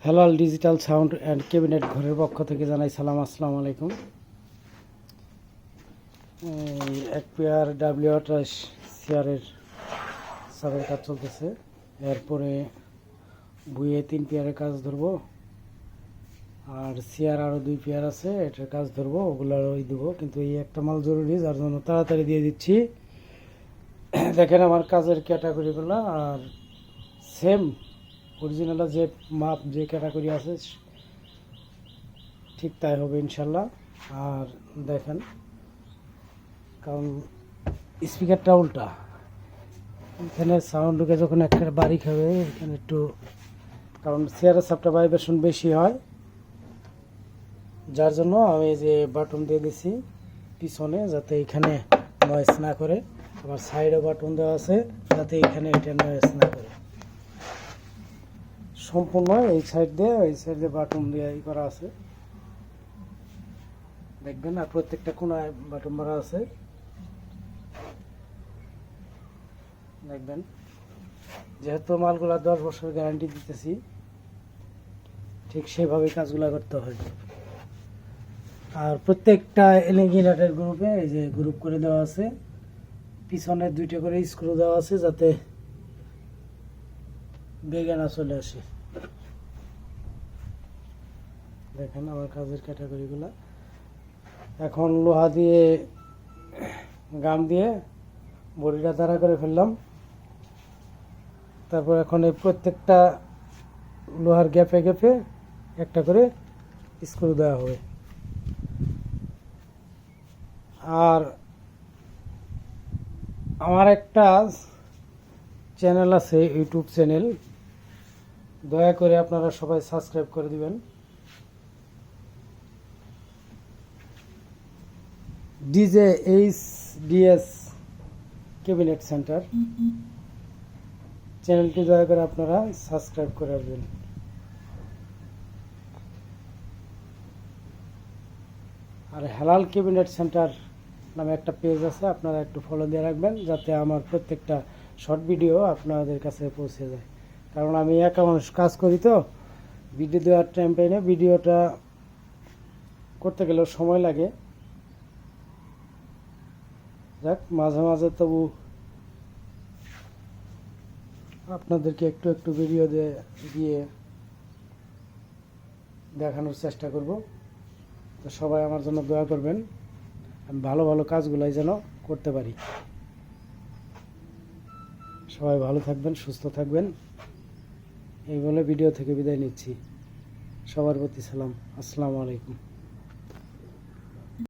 Helal digital sound and cabinet ঘরের পক্ষ থেকে জানাই সালাম, আসসালামু আলাইকুম। এক পেয়ার WR28 চেয়ারের সাবের কাজ চলতেছে। এরপরে বুয়ে 3 পেয়ারের কাজ ধরবো, আর চেয়ার আরও 2 পেয়ার আছে, এটার কাজ ধরবো, ওগুলো ওই দেবো। কিন্তু এই একটা মাল জরুরি, যার জন্য তাড়াতাড়ি দিয়ে দিচ্ছি। দেখেন আমার কাজের ক্যাটাগরিগুলো, আর সেম অরিজিনাল যে মাপ যে ক্যাটাগরি আছে ঠিক তাই হবে ইনশাল্লাহ। আর দেখেন, কারণ স্পিকারটা উল্টা, এখানে সাউন্ড ঢুকে যখন একটা বাড়ি খাবে এখানে একটু, কারণ চেয়ারের সাপটা ভাইব্রেশন বেশি হয়, যার জন্য আমি যে বাটন দিয়ে দিছি পিছনে, যাতে এখানে নয়েজ না করে। আবার সাইডে বাটন দেওয়া আছে যাতে এখানে এটা নয়েজ না করে। সম্পূর্ণ এই সাইড দিয়ে বাটন দিয়ে ই করা আছে, দেখবেন। আর প্রত্যেকটা কোনায় বাটন মারা আছে, দেখবেন। যেহেতু মালগুলা 10 বছর গ্যারান্টি দিতেছি, ঠিক সেভাবে কাজগুলা করতে হয়। আর প্রত্যেকটা এলইডি লাইটের গ্রুপে এই যে গ্রুপ করে দেওয়া আছে, পিছনে 2টা করে স্ক্রু দেওয়া আছে যাতে বেগে না চলে আসে। দেখেন আমার কাজের ক্যাটাগরিগুলো। এখন লোহা দিয়ে গাম দিয়ে বডিটা দাঁড়া করে ফেললাম। তারপর এখন এই প্রত্যেকটা লোহার গ্যাপে গ্যাপে একটা করে স্ক্রু দেওয়া হবে। আর আমার একটা চ্যানেল আছে, ইউটিউব চ্যানেল, দয়া করে আপনারা সবাই সাবস্ক্রাইব করে দিবেন। DJHDS ক্যাবিনেট সেন্টার চ্যানেলটি দয়া করে আপনারা সাবস্ক্রাইব করে রাখবেন। আর হেলাল ক্যাবিনেট সেন্টার নামে একটা পেজ আছে, আপনারা একটু ফলো দিয়ে রাখবেন, যাতে আমার প্রত্যেকটা শর্ট ভিডিও আপনাদের কাছে পৌঁছে যায়। কারণ আমি একা মানুষ কাজ করি, তো ভিডিও দেওয়ার টাইম পাই না, ভিডিওটা করতে গেলেও সময় লাগে। যাক, মাঝে মাঝে তবু আপনাদেরকে একটু একটু ভিডিও দিয়ে দেখানোর চেষ্টা করব। তো সবাই আমার জন্য দোয়া করবেন, আমি ভালো ভালো কাজগুলাই যেন করতে পারি। সবাই ভালো থাকবেন, সুস্থ থাকবেন, এই বলে ভিডিও থেকে বিদায় নিচ্ছি। সবার প্রতি সালাম, আসসালামু আলাইকুম।